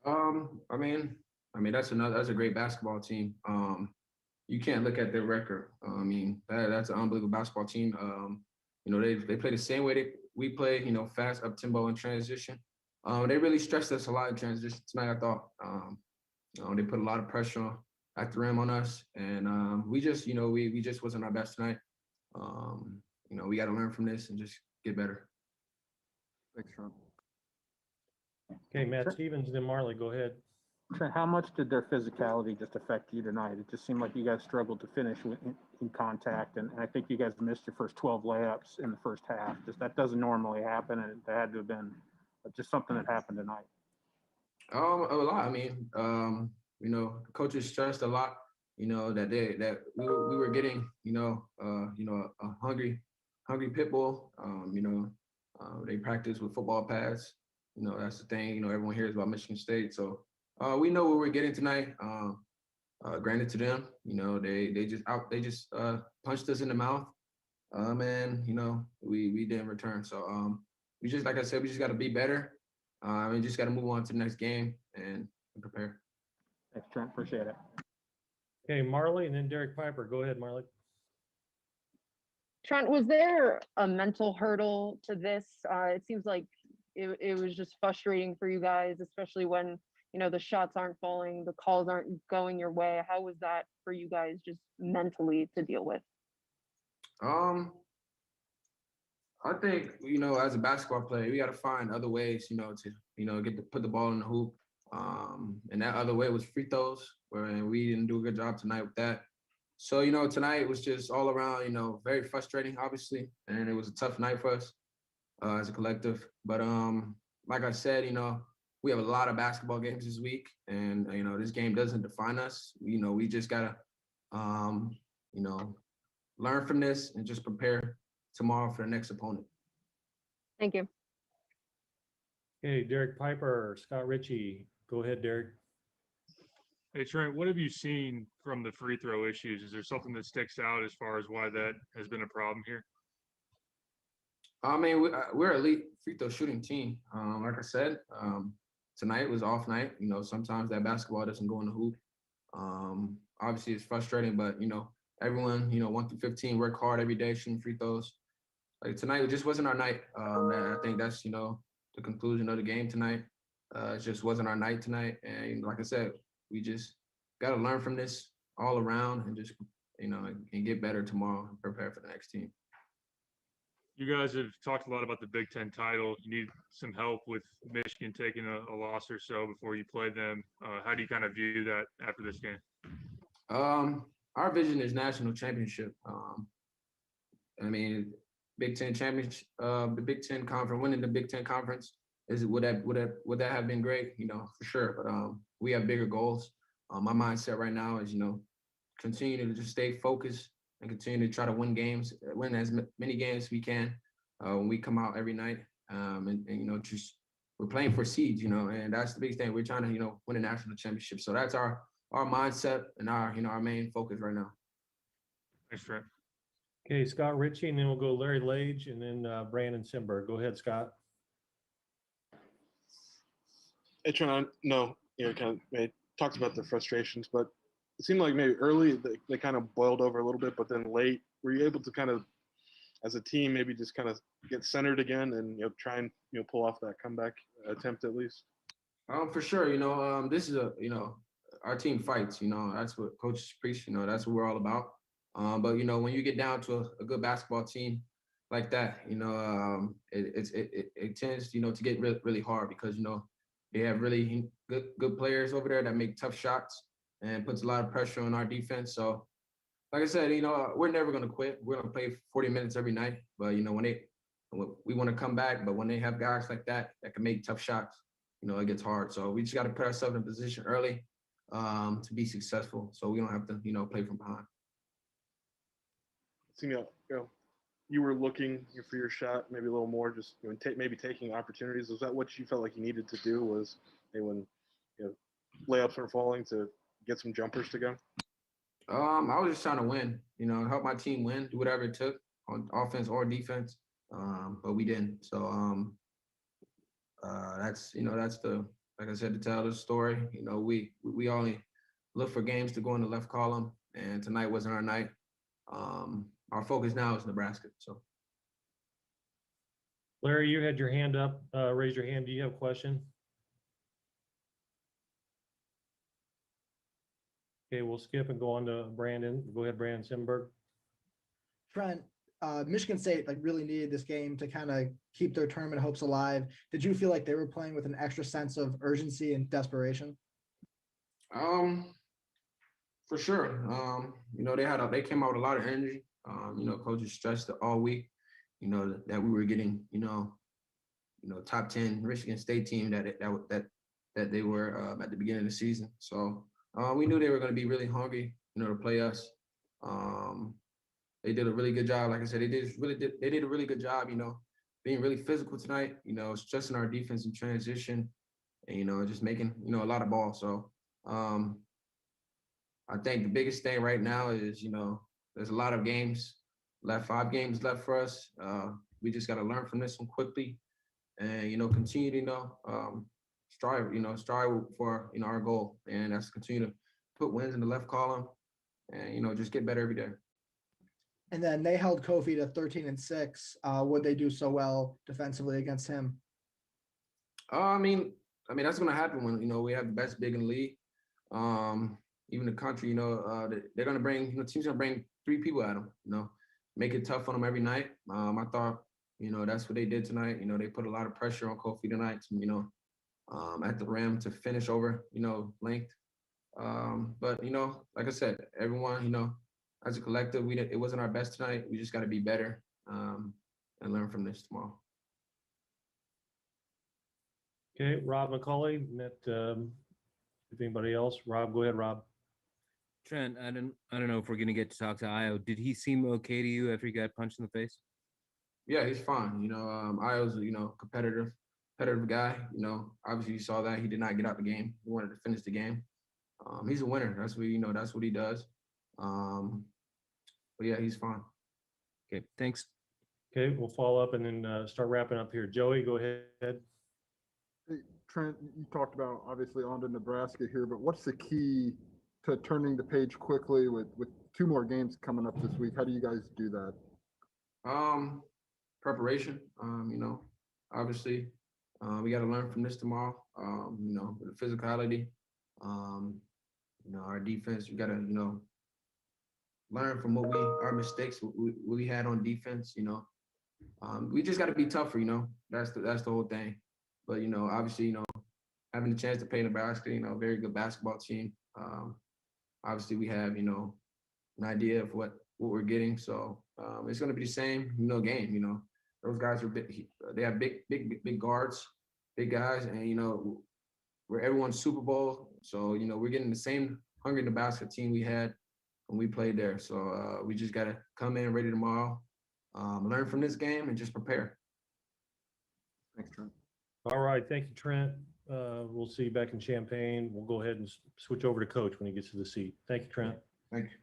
That's a great basketball team. You can't look at their record. That's an unbelievable basketball team. They play the same way we play. Fast up tempo and transition. They really stressed us a lot in transition tonight. I thought. They put a lot of pressure at the rim on us, and we just wasn't our best tonight. We got to learn from this and just get better. Thanks, Trent. Okay, Matt Stevens, then Marley, go ahead. Trent, how much did their physicality just affect you tonight? It just seemed like you guys struggled to finish in contact, and I think you guys missed your first 12 layups in the first half. Just that doesn't normally happen, and it had to have been just something that happened tonight. A lot. The coaches stressed a lot. That we were getting a hungry pit bull. They practice with football pads. That's the thing. Everyone hears about Michigan State, so we know what we're getting tonight. Granted to them, they just punched us in the mouth, and we didn't return. So we just, like I said, we just got to be better. We just got to move on to the next game and prepare. Thanks, Trent. Appreciate it. Okay, Marley, and then Derek Piper. Go ahead, Marley. Trent, was there a mental hurdle to this? It seems like it was just frustrating for you guys, especially when, the shots aren't falling, the calls aren't going your way. How was that for you guys just mentally to deal with? I think, as a basketball player, we got to find other ways, to put the ball in the hoop. And that other way was free throws, where we didn't do a good job tonight with that. So, tonight was just all around, very frustrating, obviously. And it was a tough night for us as a collective. But like I said, we have a lot of basketball games this week. And, this game doesn't define us. We just got to, learn from this and just prepare tomorrow for the next opponent. Thank you. Okay, Derek Piper, Scott Ritchie. Go ahead, Derek. Hey, Trent, what have you seen from the free throw issues? Is there something that sticks out as far as why that has been a problem here? We're an elite free throw shooting team. Like I said, tonight was off night. Sometimes that basketball doesn't go in the hoop. Obviously, it's frustrating, but, everyone, 1 through 15 work hard every day shooting free throws. Like tonight, it just wasn't our night. I think that's, the conclusion of the game tonight. It just wasn't our night tonight. And like I said, we just got to learn from this all around and just, and get better tomorrow and prepare for the next team. You guys have talked a lot about the Big Ten title. You need some help with Michigan taking a loss or so before you play them. How do you kind of view that after this game? Our vision is national championship. Big Ten championship, the Big Ten conference, winning the Big Ten conference would that have been great? For sure. But we have bigger goals. My mindset right now is, continue to just stay focused and continue to try to win as many games as we can when we come out every night. Just we're playing for seeds, and that's the big thing. We're trying to, win a national championship. So that's our mindset and our main focus right now. Thanks, Trent. Okay, Scott Ritchie, and then we'll go Larry Lage, and then Brandon Simberg. Go ahead, Scott. Hey, Trent, talked about the frustrations, but it seemed like maybe early they kind of boiled over a little bit, but then late, were you able to kind of, as a team, maybe just kind of get centered again and try and pull off that comeback attempt at least? For sure. This is our team fights. That's what coaches preach. That's what we're all about. But when you get down to a good basketball team like that, it tends to get really hard because they have really good players over there that make tough shots and puts a lot of pressure on our defense. So, like I said, we're never going to quit. We're going to play 40 minutes every night. But when we want to come back, but when they have guys like that can make tough shots, it gets hard. So we just got to put ourselves in a position early to be successful, so we don't have to play from behind. You were looking for your shot, maybe a little more, just maybe taking opportunities. Was that what you felt like you needed to do? Was when layups are falling to get some jumpers to go? I was just trying to win. Help my team win, do whatever it took on offense or defense. But we didn't. So that's like I said, to tell the story. You know, we only look for games to go in the left column, and tonight wasn't our night. Our focus now is Nebraska. So, Larry, you had your hand up. Raise your hand. Do you have a question? Okay, we'll skip and go on to Brandon. Go ahead, Brandon Simberg. Trent, Michigan State like really needed this game to kind of keep their tournament hopes alive. Did you feel like they were playing with an extra sense of urgency and desperation? For sure. You know, they came out with a lot of energy. You know, coaches stressed it all week, you know, that we were getting, top 10 Michigan State team that they were at the beginning of the season. So we knew they were going to be really hungry, you know, to play us. They did a really good job. Like I said, they did a really good job, you know, being really physical tonight, you know, stressing our defense in transition and, you know, just making, you know, a lot of balls. So I think the biggest thing right now is, you know, there's a lot of games left, 5 games left for us. We just got to learn from this one quickly and, you know, continue to, strive for, you know, our goal. And that's to continue to put wins in the left column and, you know, just get better every day. And then they held Kofi to 13-6. Would they do so well defensively against him? I mean, that's going to happen when, you know, we have the best big in the league. Even the country, you know, they're going to bring, you know, teams going to bring 3 people at them, you know, make it tough on them every night. I thought, you know, that's what they did tonight. You know, they put a lot of pressure on Kofi tonight, you know, at the rim to finish over, you know, length. But, you know, like I said, everyone, you know, as a collective, it wasn't our best tonight. We just got to be better and learn from this tomorrow. Okay, Rob McCauley, if anybody else, Rob, go ahead, Rob. Trent, I don't know if we're gonna get to talk to Io. Did he seem okay to you after he got punched in the face? Yeah, he's fine. You know, Io's, you know, competitive guy. You know, obviously you saw that he did not get out the game. He wanted to finish the game. He's a winner. That's what, you know, that's what he does. But yeah, he's fine. Okay, thanks. Okay, we'll follow up and then start wrapping up here. Joey, go ahead. Hey, Trent, you talked about obviously on to Nebraska here, but what's the key to turning the page quickly with 2 more games coming up this week? How do you guys do that? Preparation. You know, obviously, we got to learn from this tomorrow. You know, the physicality. You know, our defense. We got to, you know, learn from our mistakes, what we had on defense. You know, we just got to be tougher. You know, that's the whole thing. But, you know, obviously, you know, having the chance to play Nebraska, you know, very good basketball team. Obviously, we have, you know, an idea of what we're getting. So it's going to be the same, you know, game. You know, those guys are big. They have big guards, big guys, and, you know, we're everyone's Super Bowl. So, you know, we're getting the same hungry Nebraska team we had when we played there. So we just got to come in ready tomorrow, learn from this game, and just prepare. Thanks, Trent. All right, thank you, Trent. We'll see you back in Champaign. We'll go ahead and switch over to Coach when he gets to the seat. Thank you, Trent. Thank you.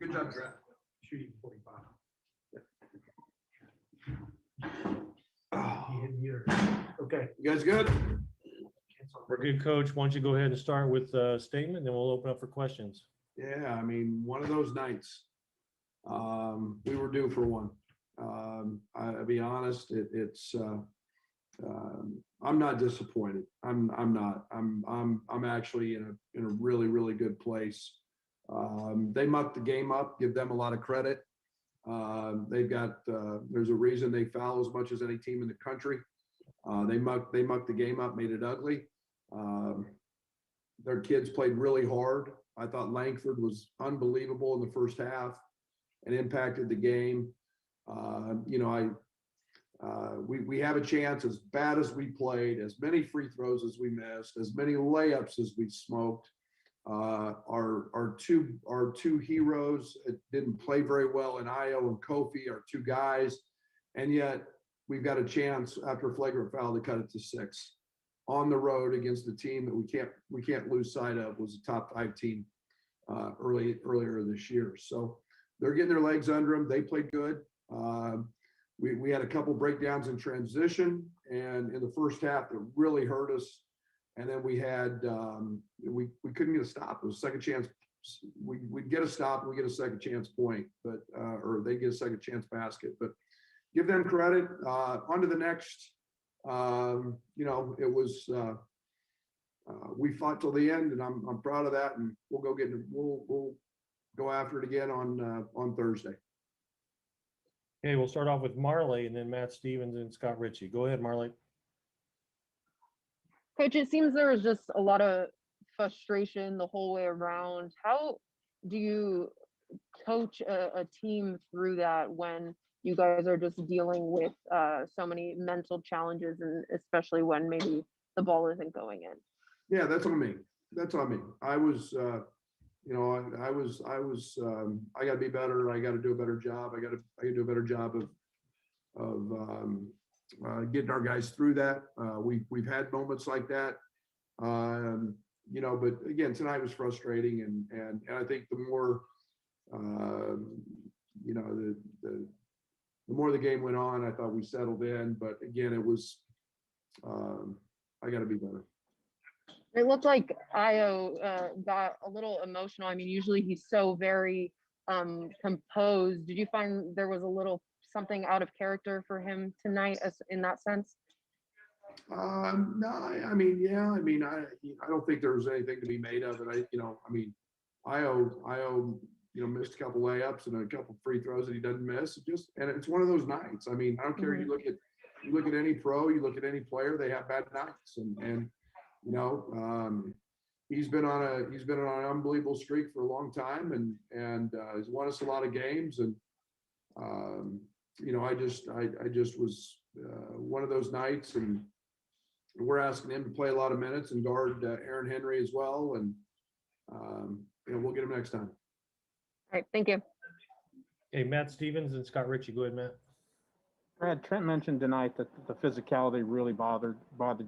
Good job, Trent. Shooting 45. Okay, you guys good? We're good, Coach. Why don't you go ahead and start with a statement, then we'll open up for questions. Yeah, I mean, one of those nights. We were due for one. I'll be honest, I'm not disappointed. I'm not. I'm actually in a really, really good place. They mucked the game up, give them a lot of credit. They've got there's a reason they foul as much as any team in the country. They mucked the game up, made it ugly. Their kids played really hard. I thought Langford was unbelievable in the first half and impacted the game. You know, we have a chance, as bad as we played, as many free throws as we missed, as many layups as we smoked. Our two heroes didn't play very well in Io and Kofi, our 2 guys, and yet we've got a chance after a flagrant foul to cut it to 6 on the road against a team that we can't lose sight of was a top 5 team earlier this year. So they're getting their legs under them. They played good. We had a couple breakdowns in transition, and in the first half that really hurt us. And then we had we couldn't get a stop. It was second chance. We'd get a stop and we get a second chance point, but or they get a second chance basket. But give them credit. On to the next. It was we fought till the end, and I'm proud of that. And we'll go get we'll go after it again on Thursday. Okay, we'll start off with Marley and then Matt Stevens and Scott Ritchie. Go ahead, Marley. Coach, it seems there was just a lot of frustration the whole way around. How do you coach a team through that when you guys are just dealing with so many mental challenges, and especially when maybe the ball isn't going in? Yeah, that's on me. That's on me. I was, I got to be better. I got to do a better job. I got to do a better job of getting our guys through that. We've had moments like that, but again, tonight was frustrating, and I think the more, the more the game went on, I thought we settled in. But again, it was, I got to be better. It looked like Io got a little emotional. I mean, usually he's so very composed. Did you find there was a little something out of character for him tonight, as in that sense? No, I don't think there was anything to be made of it. Io, missed a couple layups and a couple free throws that he doesn't miss. And it's one of those nights. I mean, I don't care. Mhm. You look at any pro, you look at any player, they have bad nights, and he's been on an unbelievable streak for a long time, and he's won us a lot of games, and I just was one of those nights, and we're asking him to play a lot of minutes and guard Aaron Henry as well, and we'll get him next time. All right, thank you. Okay, Matt Stevens and Scott Ritchie. Go ahead, Matt. Brad, Trent mentioned tonight that the physicality really bothered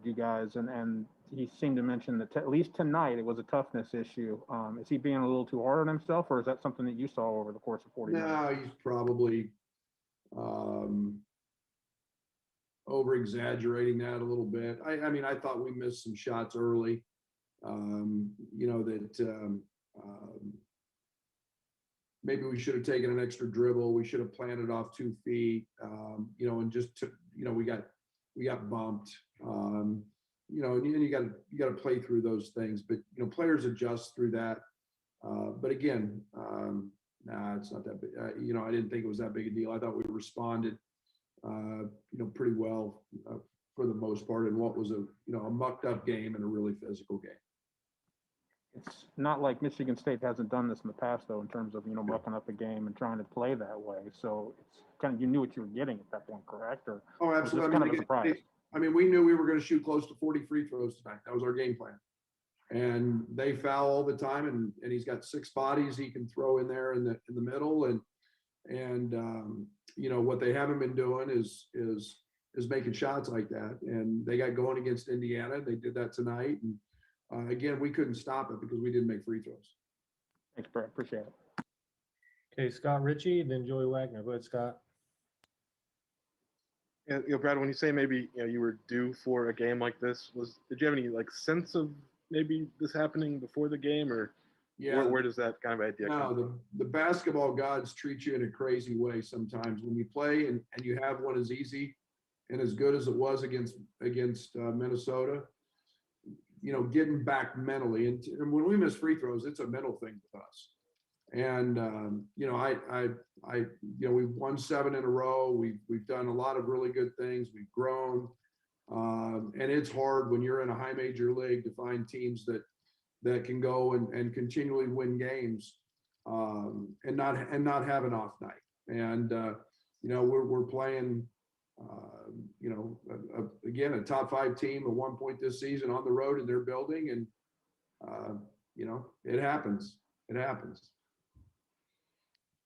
you guys, and he seemed to mention that at least tonight it was a toughness issue. Is he being a little too hard on himself, or is that something that you saw over the course of 40 minutes? No, he's probably over exaggerating that a little bit. I thought we missed some shots early. Maybe we should have taken an extra dribble. We should have planted off 2 feet, and just took, we got bumped. And you got to play through those things, but players adjust through that. But again, it's not that big. I didn't think it was that big a deal. I thought we responded, pretty well for the most part in what was a mucked up game and a really physical game. It's not like Michigan State hasn't done this in the past, though, in terms of, mucking up a game and trying to play that way. So it's kind of, you knew what you were getting at that point, correct? Or Oh, absolutely. kind of a surprise? We knew we were going to shoot close to 40 free throws tonight. That was our game plan. And they foul all the time, and he's got 6 bodies he can throw in there in the middle. And what they haven't been doing is making shots like that. And they got going against Indiana. They did that tonight. And again, we couldn't stop it because we didn't make free throws. Thanks, Brad. Appreciate it. Okay, Scott Ritchie, then Joey Wagner. Go ahead, Scott. Yeah, Brad, when you say maybe you were due for a game like this, did you have any sense of maybe this happening before the game, or where does that kind of idea come from? The basketball gods treat you in a crazy way sometimes when you play and you have one as easy and as good as it was against Minnesota. Getting back mentally, and when we miss free throws, it's a mental thing with us. And we've won 7 in a row. We've done a lot of really good things. We've grown, and it's hard when you're in a high major league to find teams that can go and continually win games, and not have an off night. And we're playing. Again, a top 5 team at one point this season on the road in their building, and it happens. It happens.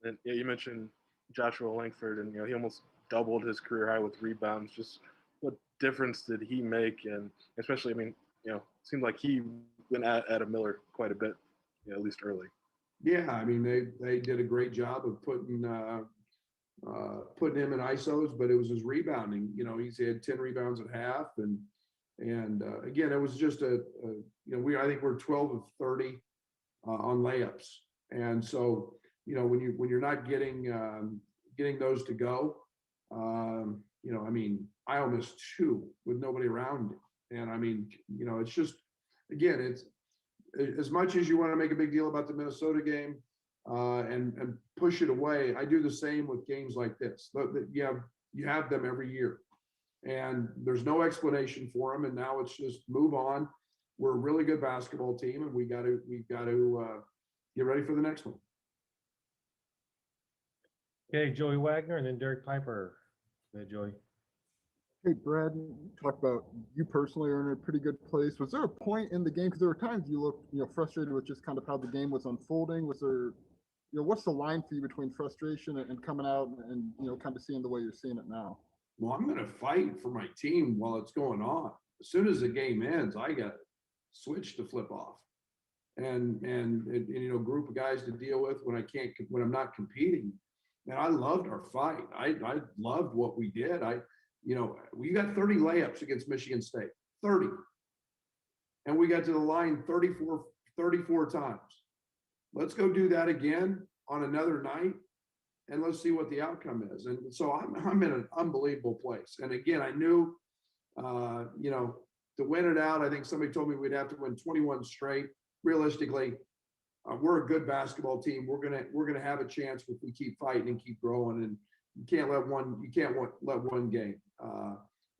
And you mentioned Joshua Langford, and he almost doubled his career high with rebounds. Just what difference did he make? And especially, it seemed like he went at Adam Miller quite a bit, at least early. Yeah, they did a great job of putting putting him in ISOs, but it was his rebounding. You know, he's had 10 rebounds at half, and again, it was just I think we're 12 of 30 on layups, and so when you're not getting those to go, I mean, I almost 2 with nobody around me, and I mean, it's just, again, it's as much as you want to make a big deal about the Minnesota game and push it away. I do the same with games like this. You have them every year, and there's no explanation for them. And now it's just move on. We're a really good basketball team, and we got to get ready for the next one. Okay, Joey Wagner and then Derek Piper. Go ahead, Joey. Hey, Brad, you talked about you personally are in a pretty good place. Was there a point in the game, because there were times you looked, frustrated with just kind of how the game was unfolding? Was there, what's the line for you between frustration and coming out and kind of seeing the way you're seeing it now? Well, I'm going to fight for my team while it's going on. As soon as the game ends, I got to switch to flip off, and group of guys to deal with when I'm not competing. And I loved our fight. I loved what we did. We got 30 layups against Michigan State, 30. And we got to the line 34 times. Let's go do that again on another night, and let's see what the outcome is. And so I'm in an unbelievable place. And again, I knew, to win it out, I think somebody told me we'd have to win 21 straight. Realistically, we're a good basketball team. We're gonna have a chance if we keep fighting and keep growing. And you can't let one game.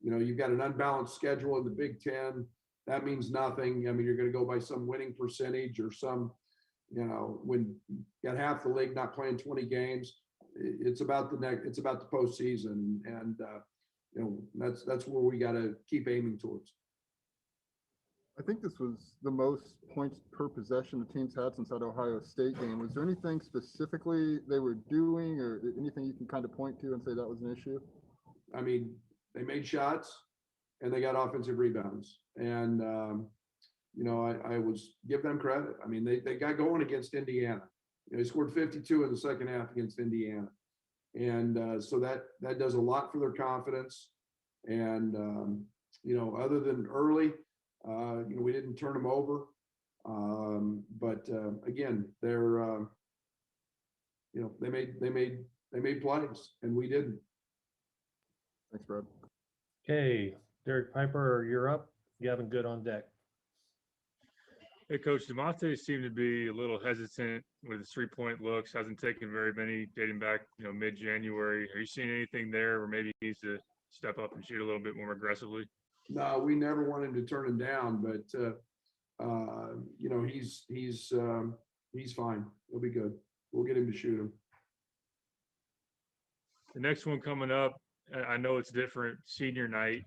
You've got an unbalanced schedule in the Big Ten. That means nothing. I mean, you're going to go by some winning percentage or some, when you got half the league not playing 20 games. It's about it's about the postseason, and that's where we got to keep aiming towards. I think this was the most points per possession the team's had since that Ohio State game. Was there anything specifically they were doing or anything you can kind of point to and say that was an issue? I mean, they made shots and they got offensive rebounds. And, I was give them credit. I mean, they got going against Indiana. They scored 52 in the second half against Indiana. And so that does a lot for their confidence. And, other than early, we didn't turn them over. But again, they're, they made plays and we didn't. Thanks, Brad. Okay, Derek Piper, you're up. Gavin Good on deck. Hey, Coach, DeMonte seemed to be a little hesitant with his 3-point looks. Hasn't taken very many dating back, mid-January. Are you seeing anything there where maybe he needs to step up and shoot a little bit more aggressively? No, we never want him to turn him down, but he's fine. He'll be good. We'll get him to shoot him. The next one coming up, I know it's different, senior night,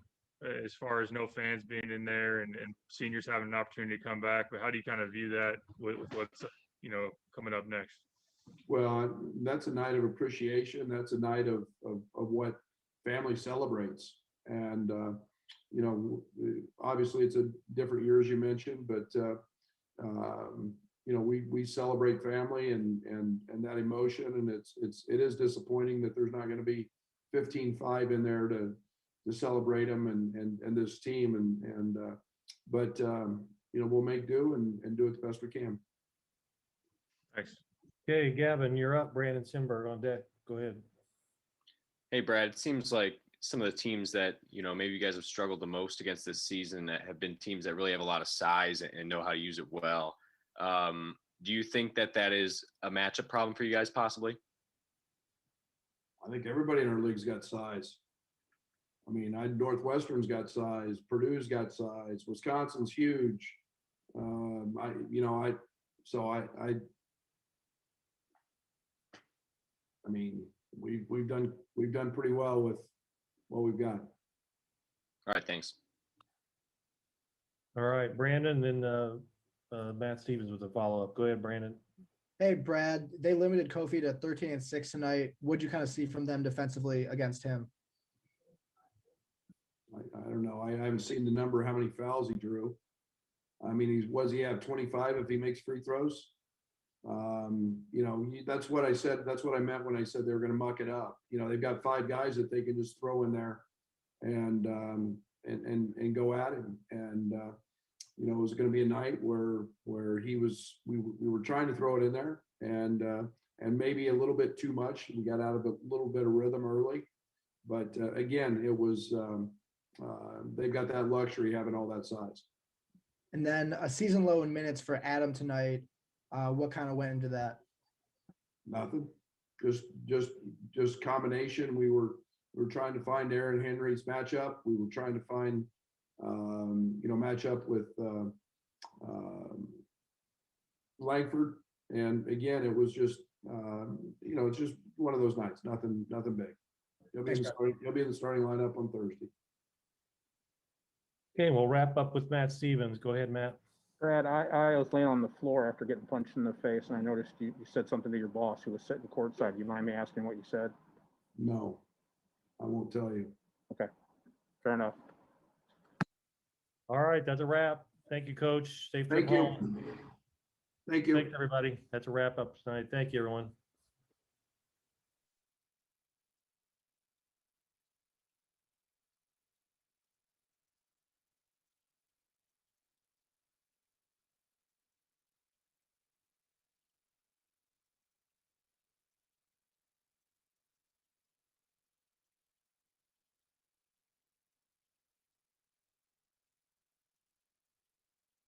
as far as no fans being in there and seniors having an opportunity to come back. But how do you kind of view that with what's coming up next? Well, that's a night of appreciation. That's a night of what family celebrates. And obviously it's a different year, as you mentioned, but we celebrate family and that emotion, and it is disappointing that there's not going to be 15-5 in there to celebrate them and this team, but we'll make do and do it the best we can. Thanks. Okay, Gavin, you're up. Brandon Simberg on deck. Go ahead. Hey, Brad, it seems like some of the teams that, maybe you guys have struggled the most against this season that have been teams that really have a lot of size and know how to use it well. Do you think that is a matchup problem for you guys possibly? I think everybody in our league's got size. I mean, Northwestern's got size, Purdue's got size, Wisconsin's huge. We've done pretty well with what we've got. All right, thanks. All right, Brandon, then Matt Stevens with a follow-up. Go ahead, Brandon. Hey, Brad, they limited Kofi to 13-6 tonight. What'd you kind of see from them defensively against him? I don't know. I haven't seen the number, how many fouls he drew. I mean, he have 25 if he makes free throws? That's what I said. That's what I meant when I said they were going to muck it up. They've got 5 guys that they can just throw in there and go at him. And it was going to be a night where we were trying to throw it in there and maybe a little bit too much. We got out of a little bit of rhythm early, but again, it was they've got that luxury having all that size. And then a season low in minutes for Adam tonight. What kind of went into that? Nothing. Just combination. We were trying to find Aaron Henry's matchup. We were trying to find matchup with Langford. And again, it was just it's just one of those nights. Nothing big. He'll be in the starting lineup on Thursday. Okay, we'll wrap up with Matt Stevens. Go ahead, Matt. Brad, I was laying on the floor after getting punched in the face, and I noticed you said something to your boss who was sitting courtside. Do you mind me asking what you said? No, I won't tell you. Okay, fair enough. All right, that's a wrap. Thank you, Coach. Safe trip Thank you. home. Thank you. Thanks, everybody. That's a wrap up tonight. Thank you, everyone.